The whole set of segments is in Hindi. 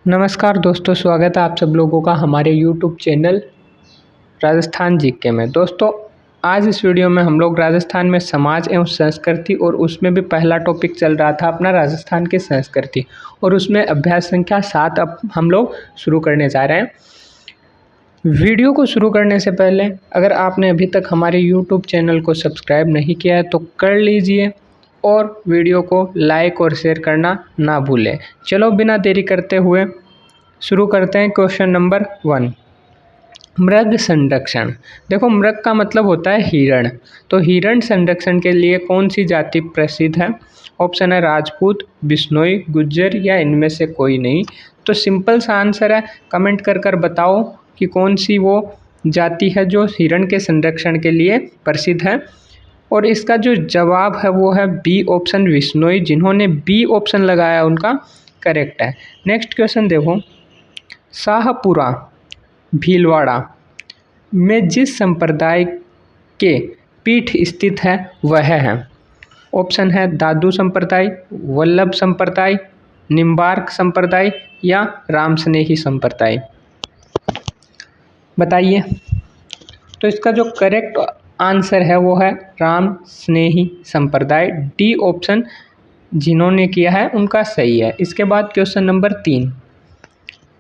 नमस्कार दोस्तों, स्वागत है आप सब लोगों का हमारे YouTube चैनल राजस्थान जीके में। दोस्तों, आज इस वीडियो में हम लोग राजस्थान में समाज एवं संस्कृति और उसमें भी पहला टॉपिक चल रहा था अपना राजस्थान की संस्कृति, और उसमें अभ्यास संख्या 7 अब हम लोग शुरू करने जा रहे हैं। वीडियो को शुरू करने से पहले अगर आपने अभी तक हमारे YouTube चैनल को सब्सक्राइब नहीं किया है तो कर लीजिए और वीडियो को लाइक और शेयर करना ना भूलें। चलो बिना देरी करते हुए शुरू करते हैं। क्वेश्चन नंबर 1, मृग संरक्षण। देखो, मृग का मतलब होता है हिरण, तो हिरण संरक्षण के लिए कौन सी जाति प्रसिद्ध है? ऑप्शन है राजपूत, बिश्नोई, गुज्जर या इनमें से कोई नहीं। तो सिंपल सा आंसर है, कमेंट कर कर बताओ कि कौन सी वो जाति है जो हिरण के संरक्षण के लिए प्रसिद्ध है। और इसका जो जवाब है वो है बी ऑप्शन, बिश्नोई। जिन्होंने बी ऑप्शन लगाया उनका करेक्ट है। नेक्स्ट क्वेश्चन देखो, शाहपुरा भीलवाड़ा में जिस संप्रदाय के पीठ स्थित है वह है। ऑप्शन है दादू संप्रदाय, वल्लभ संप्रदाय, निम्बार्क संप्रदाय या रामस्नेही संप्रदाय। बताइए। तो इसका जो करेक्ट आंसर है वो है राम स्नेही संप्रदाय। डी ऑप्शन जिन्होंने किया है उनका सही है। इसके बाद क्वेश्चन नंबर 3,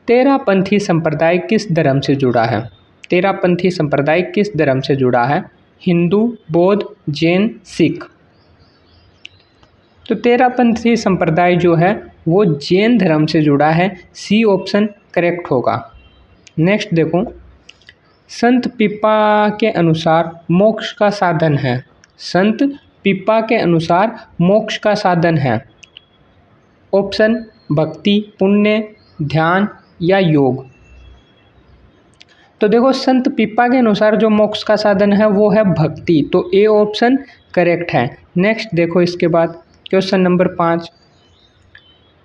तेरापंथी संप्रदाय किस धर्म से जुड़ा है? तेरापंथी संप्रदाय किस धर्म से जुड़ा है? हिंदू, बौद्ध, जैन, सिख। तो तेरापंथी संप्रदाय जो है वो जैन धर्म से जुड़ा है। सी ऑप्शन करेक्ट होगा। नेक्स्ट देखो, संत पिपा के अनुसार मोक्ष का साधन है। संत पिपा के अनुसार मोक्ष का साधन है। ऑप्शन भक्ति, पुण्य, ध्यान या योग। तो देखो, संत पिपा के अनुसार जो मोक्ष का साधन है वो है भक्ति, तो ए ऑप्शन करेक्ट है। नेक्स्ट देखो, इसके बाद क्वेश्चन नंबर 5,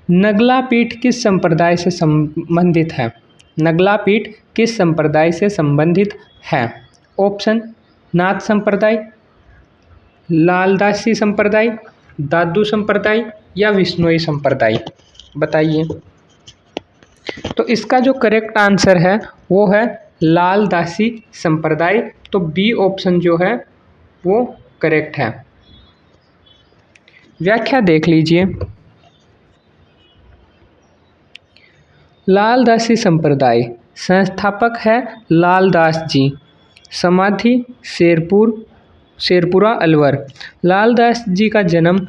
नगला पीठ किस संप्रदाय से संबंधित है? नगला पीठ किस संप्रदाय से संबंधित है? ऑप्शन नाथ संप्रदाय, लालदासी संप्रदाय, दादू संप्रदाय या विश्नोई संप्रदाय। बताइए। तो इसका जो करेक्ट आंसर है वो है लालदासी संप्रदाय। तो बी ऑप्शन जो है वो करेक्ट है। व्याख्या देख लीजिए। लालदासी संप्रदाय संस्थापक है लालदास जी, समाधि शेरपुरा अलवर। लालदास जी का जन्म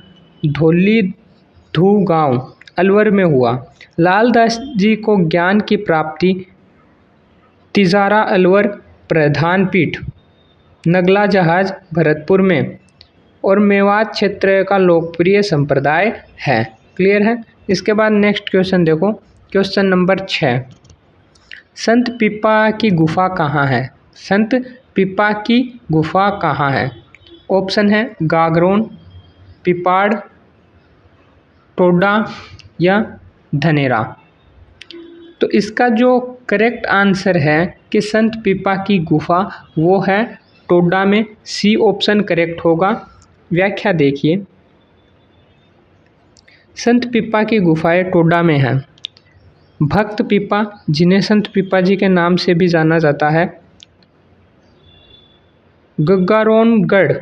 धौली धू गांव अलवर में हुआ। लालदास जी को ज्ञान की प्राप्ति तिजारा अलवर प्रधान पीठ, नगला जहाज भरतपुर में और मेवात क्षेत्र का लोकप्रिय संप्रदाय है। क्लियर है। इसके बाद नेक्स्ट क्वेश्चन देखो, क्वेश्चन नंबर 6, संत पिपा की गुफा कहाँ है? संत पिपा की गुफा कहाँ है? ऑप्शन है गागरोन, पिपाड़, टोडा या धनेरा। तो इसका जो करेक्ट आंसर है कि संत पिपा की गुफा वो है टोडा में। सी ऑप्शन करेक्ट होगा। व्याख्या देखिए। संत पिपा की गुफाएं टोडा में है। भक्त पिपा, जिन्हें संत पिपा जी के नाम से भी जाना जाता है, गग्गारोनगढ़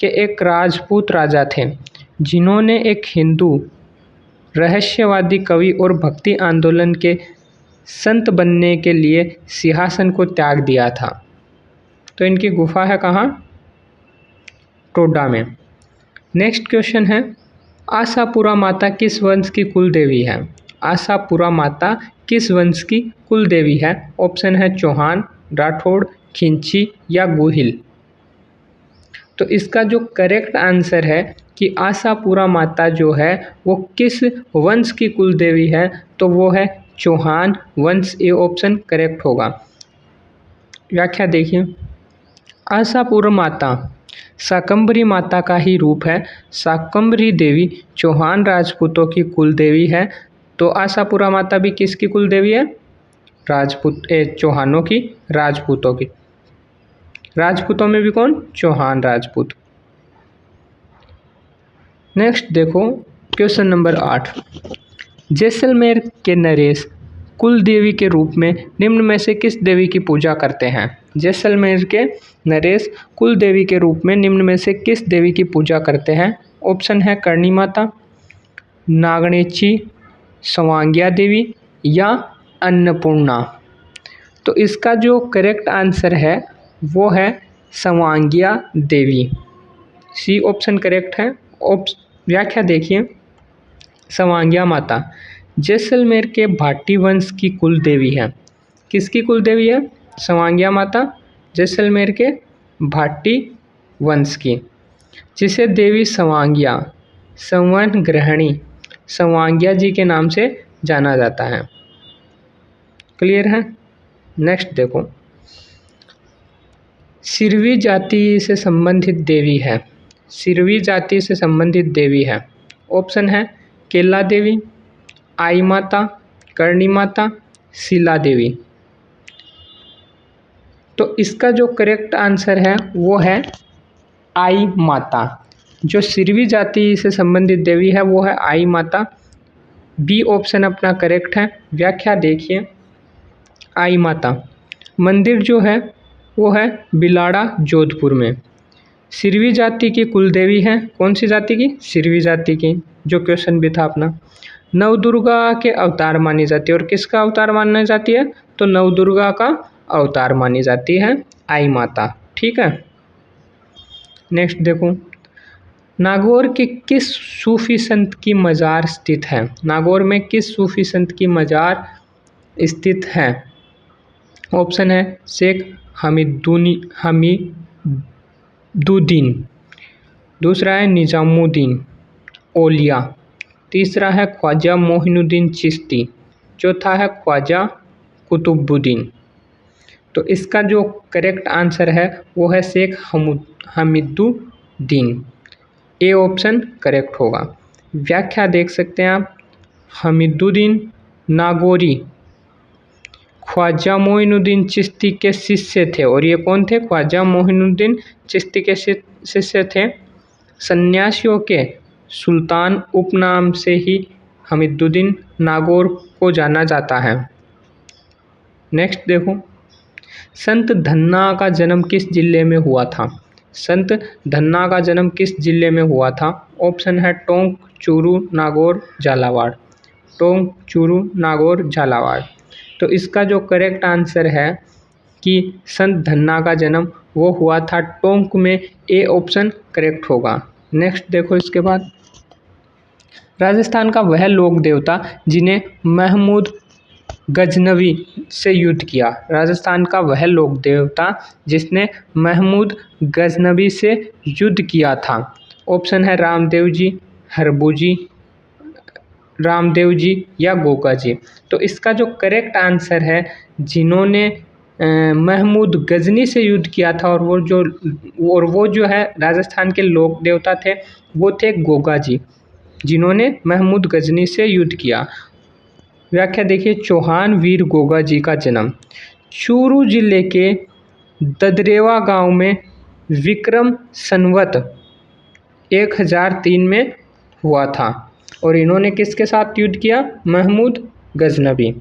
के एक राजपूत राजा थे जिन्होंने एक हिंदू रहस्यवादी कवि और भक्ति आंदोलन के संत बनने के लिए सिंहासन को त्याग दिया था। तो इनकी गुफा है कहाँ? टोडा में। नेक्स्ट क्वेश्चन है, आशापुरा माता किस वंश की कुल देवी है? आशापुरा माता किस वंश की कुल देवी है? ऑप्शन है चौहान, राठौड़, खिंची या गोहिल। तो इसका जो करेक्ट आंसर है कि आशापुरा माता जो है वो किस वंश की कुल देवी है, तो वो है चौहान वंश। ए ऑप्शन करेक्ट होगा। व्याख्या देखिए। आशापुरा माता शाकंभरी माता का ही रूप है। शाकंभरी देवी चौहान राजपूतों की कुल देवी है। तो आशापुरा माता भी किसकी कुल देवी है? चौहानों की, राजपूतों की। राजपूतों में भी कौन? चौहान राजपूत। नेक्स्ट देखो, क्वेश्चन नंबर 8, जैसलमेर के नरेश कुल देवी के रूप में निम्न में से किस देवी की पूजा करते हैं? जैसलमेर के नरेश कुल देवी के रूप में निम्न में से किस देवी की पूजा करते हैं? ऑप्शन है करणी माता, नागणेची, स्वांग्या देवी या अन्नपूर्णा। तो इसका जो करेक्ट आंसर है वो है स्वांग्या देवी। सी ऑप्शन करेक्ट है। व्याख्या देखिए। स्वांग्या माता जैसलमेर के भाटी वंश की कुल देवी है। किसकी कुल देवी है? स्वांग्या माता, जैसलमेर के भाटी वंश की, जिसे देवी स्वांग्या, संवन ग्रहणी स्वांग्या जी के नाम से जाना जाता है। क्लियर है? नेक्स्ट देखो, सिरवी जाति से संबंधित देवी है। सिरवी जाति से संबंधित देवी है। ऑप्शन है केला देवी, आई माता, करणी माता, शीला देवी। तो इसका जो करेक्ट आंसर है वो है आई माता। जो सिरवी जाति से संबंधित देवी है वो है आई माता। बी ऑप्शन अपना करेक्ट है। व्याख्या देखिए। आई माता मंदिर जो है वो है बिलाड़ा, जोधपुर में। सिरवी जाति की कुल देवी है। कौन सी जाति की? सिरवी जाति की, जो क्वेश्चन भी था अपना। नवदुर्गा के अवतार मानी जाती है। और किसका अवतार मानी जाती है? तो नवदुर्गा का अवतार मानी जाती है आई माता। ठीक है। नेक्स्ट देखो, नागौर के किस सूफी संत की मज़ार स्थित है? नागौर में किस सूफी संत की मज़ार स्थित है? ऑप्शन है शेख हमीदुद्दीन, दूसरा है निजामुद्दीन औलिया, तीसरा है ख्वाजा मोइनुद्दीन चिश्ती, चौथा है ख्वाजा कुतुबुद्दीन। तो इसका जो करेक्ट आंसर है वो है Sheikh Hamiduddin. A option correct होगा। व्याख्या देख सकते हैं आप। हमीदुद्दीन नागौरी ख्वाजा मोइनुद्दीन चिश्ती के शिष्य थे। और ये कौन थे? ख्वाजा मोइनुद्दीन चिश्ती के शिष्य थे। सन्यासियों के सुल्तान उपनाम से ही हमीदुद्दीन नागौर को जाना जाता है। नेक्स्ट देखो, संत धन्ना का जन्म किस जिले में हुआ था? संत धन्ना का जन्म किस जिले में हुआ था? ऑप्शन है टोंक, चूरू, नागौर, झालावाड़। टोंक, चूरू, नागौर, झालावाड़। तो इसका जो करेक्ट आंसर है कि संत धन्ना का जन्म वो हुआ था टोंक में। ए ऑप्शन करेक्ट होगा। नेक्स्ट देखो, इसके बाद राजस्थान का वह लोक देवता जिन्हें महमूद गजनवी से युद्ध किया। राजस्थान का वह लोक देवता जिसने महमूद गजनवी से युद्ध किया था। ऑप्शन है रामदेव जी, हरबू जी, रामदेव जी या गोगा जी। तो इसका जो करेक्ट आंसर है, जिन्होंने महमूद गजनी से युद्ध किया था और वो जो है राजस्थान के लोक देवता थे, वो थे गोगा जी, जिन्होंने महमूद गजनी से युद्ध किया। व्याख्या देखिए। चौहान वीर गोगा जी का जन्म चूरू जिले के ददरेवा गांव में विक्रम संवत 1003 में हुआ था। और इन्होंने किसके साथ युद्ध किया? महमूद गजनवी।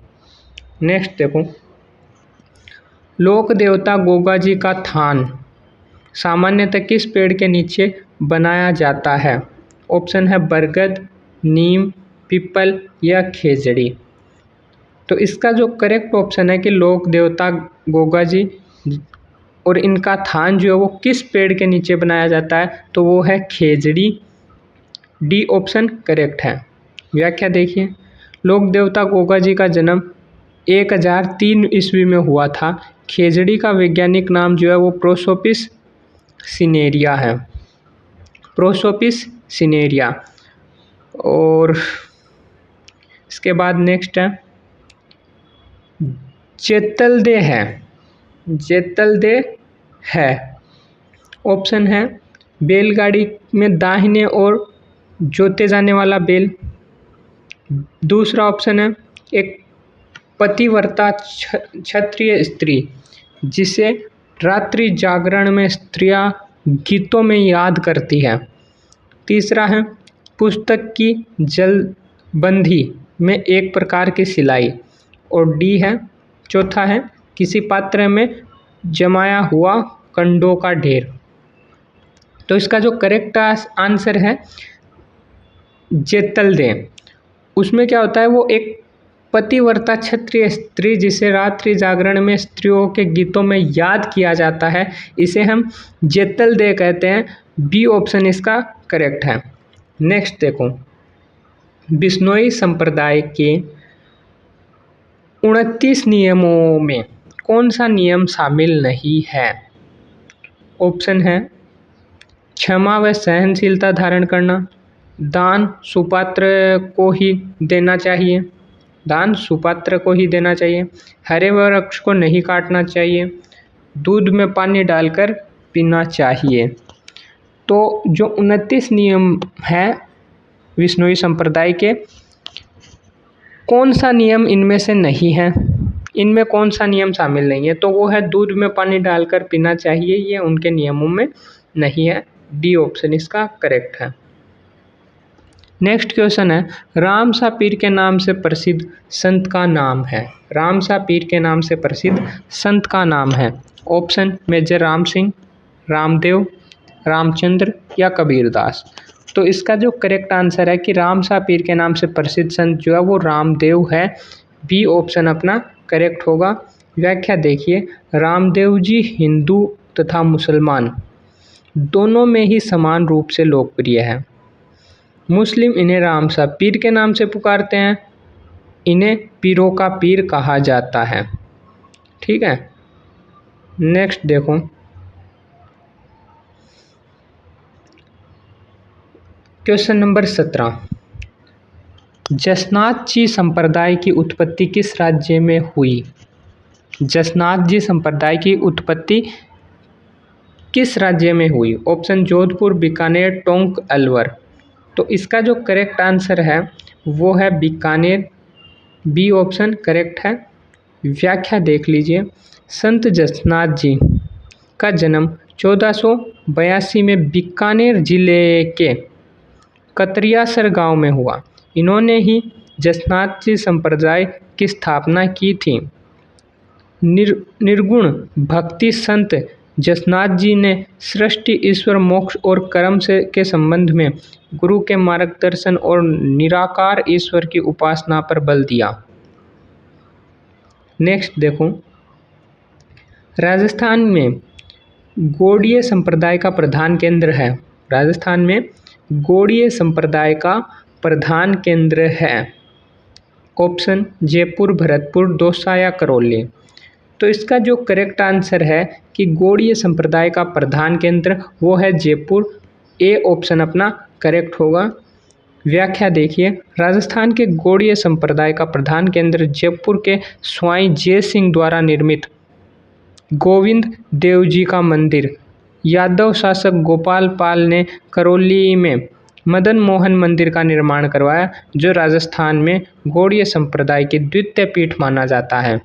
नेक्स्ट देखो, लोक देवता गोगा जी का थान सामान्यतः किस पेड़ के नीचे बनाया जाता है? ऑप्शन है बरगद, नीम, पीपल या खेजड़ी। तो इसका जो करेक्ट ऑप्शन है कि लोक देवता गोगा जी और इनका थान जो है वो किस पेड़ के नीचे बनाया जाता है? तो वो है खेजड़ी। डी ऑप्शन करेक्ट है। व्याख्या देखिए। लोक देवता गोगा जी का जन्म 1003 ईस्वी में हुआ था। खेजड़ी का वैज्ञानिक नाम जो है वो प्रोसोपिस सिनेरिया है। प्रोसोपिस सिनेरिया। और इसके बाद नेक्स्ट है जेतलदे है। जेतलदे है। ऑप्शन है बैलगाड़ी में दाहिने और जोते जाने वाला बैल। दूसरा ऑप्शन है एक पतिव्रता क्षत्रिय स्त्री जिसे रात्रि जागरण में स्त्रियां गीतों में याद करती है। तीसरा है पुस्तक की जलबंधी में एक प्रकार की सिलाई। और डी है चौथा है किसी पात्र में जमाया हुआ कंडों का ढेर। तो इसका जो करेक्ट आंसर है जेतल दे। उसमें क्या होता है, वो एक पतिव्रता क्षत्रिय स्त्री जिसे रात्रि जागरण में स्त्रियों के गीतों में याद किया जाता है, इसे हम जेतल दे कहते हैं। बी ऑप्शन इसका करेक्ट है। नेक्स्ट देखो, बिश्नोई संप्रदाय के 29 नियमों में कौन सा नियम शामिल नहीं है? ऑप्शन है क्षमा व सहनशीलता धारण करना, दान सुपात्र को ही देना चाहिए, दान सुपात्र को ही देना चाहिए, हरे वृक्ष को नहीं काटना चाहिए, दूध में पानी डालकर पीना चाहिए। तो जो 29 नियम हैं विश्नोई संप्रदाय के, कौन सा नियम इनमें से नहीं है, इनमें कौन सा नियम शामिल नहीं है? तो वो है दूध में पानी डालकर पीना चाहिए, ये उनके नियमों में नहीं है। डी ऑप्शन इसका करेक्ट है। नेक्स्ट क्वेश्चन है, रामसा पीर के नाम से प्रसिद्ध संत का नाम है। रामसा पीर के नाम से प्रसिद्ध संत का नाम है। ऑप्शन मेजर राम सिंह, रामदेव, रामचंद्र या कबीरदास। तो इसका जो करेक्ट आंसर है कि रामसा पीर के नाम से प्रसिद्ध संत जो है वो रामदेव है। बी ऑप्शन अपना करेक्ट होगा। व्याख्या देखिए, रामदेव जी हिंदू तथा मुसलमान दोनों में ही समान रूप से लोकप्रिय है। मुस्लिम इन्हें रामसा पीर के नाम से पुकारते हैं, इन्हें पीरों का पीर कहा जाता है। ठीक है, नेक्स्ट देखो, क्वेश्चन नंबर 17, जसनाथ जी संप्रदाय की उत्पत्ति किस राज्य में हुई? जसनाथ जी संप्रदाय की उत्पत्ति किस राज्य में हुई? ऑप्शन जोधपुर, बीकानेर, टोंक, अलवर। तो इसका जो करेक्ट आंसर है वो है बीकानेर। बी ऑप्शन करेक्ट है। व्याख्या देख लीजिए, संत जसनाथ जी का जन्म 1482 में बीकानेर जिले के कतरियासर गांव में हुआ। इन्होंने ही जसनाथ जी संप्रदाय की स्थापना की थी। निर्गुण भक्ति संत जसनाथ जी ने सृष्टि, ईश्वर, मोक्ष और कर्म से के संबंध में गुरु के मार्गदर्शन और निराकार ईश्वर की उपासना पर बल दिया। नेक्स्ट देखो, राजस्थान में गौड़ीय संप्रदाय का प्रधान केंद्र है। राजस्थान में गौड़ीय संप्रदाय का प्रधान केंद्र है। ऑप्शन जयपुर, भरतपुर, दौसा या करौली। तो इसका जो करेक्ट आंसर है कि गौड़ीय संप्रदाय का प्रधान केंद्र वो है जयपुर। ए ऑप्शन अपना करेक्ट होगा। व्याख्या देखिए, राजस्थान के गौड़ीय संप्रदाय का प्रधान केंद्र जयपुर के स्वाई जय सिंह द्वारा निर्मित गोविंद देव जी का मंदिर, यादव शासक गोपाल पाल ने करौली में मदन मोहन मंदिर का निर्माण करवाया, जो राजस्थान में गौड़ीय संप्रदाय की द्वितीय पीठ माना जाता है।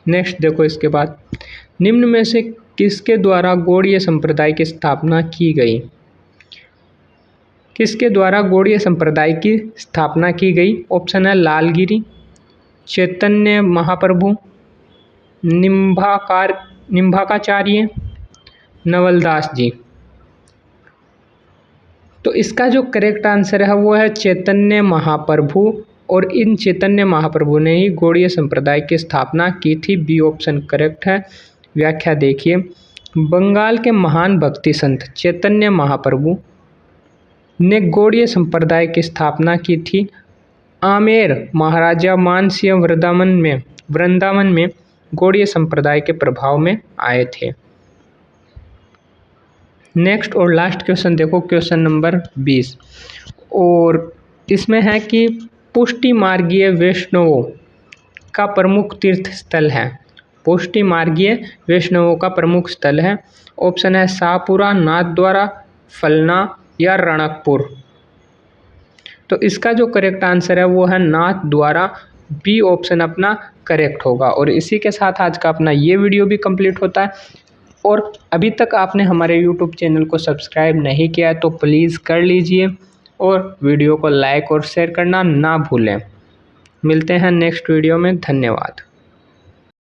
नेक्स्ट देखो, इसके बाद निम्न में से किसके द्वारा गौड़ीय संप्रदाय की स्थापना की गई? किसके द्वारा गौड़ीय संप्रदाय की स्थापना की गई? ऑप्शन है लालगिरी, चैतन्य महाप्रभु, निम्बाकाचार्य, नवलदास जी। तो इसका जो करेक्ट आंसर है वो है चैतन्य महाप्रभु, और इन चैतन्य महाप्रभु ने ही गौड़ीय संप्रदाय की स्थापना की थी। बी ऑप्शन करेक्ट है। व्याख्या देखिए, बंगाल के महान भक्ति संत चैतन्य महाप्रभु ने गौड़ीय संप्रदाय की स्थापना की थी। आमेर महाराजा मानसिंह वृंदावन में गौड़ीय संप्रदाय के प्रभाव में आए थे। नेक्स्ट और लास्ट क्वेश्चन देखो, क्वेश्चन नंबर 20, और इसमें है कि पुष्टि मार्गीय वैष्णवों का प्रमुख तीर्थ स्थल है। पुष्टि मार्गीय वैष्णवों का प्रमुख स्थल है। ऑप्शन है शाहपुरा, नाथद्वारा, फलना या रणकपुर। तो इसका जो करेक्ट आंसर है वो है नाथद्वारा। बी ऑप्शन अपना करेक्ट होगा। और इसी के साथ आज का अपना ये वीडियो भी कंप्लीट होता है। और अभी तक आपने हमारे YouTube चैनल को सब्सक्राइब नहीं किया है तो प्लीज़ कर लीजिए, और वीडियो को लाइक और शेयर करना ना भूलें। मिलते हैं नेक्स्ट वीडियो में। धन्यवाद।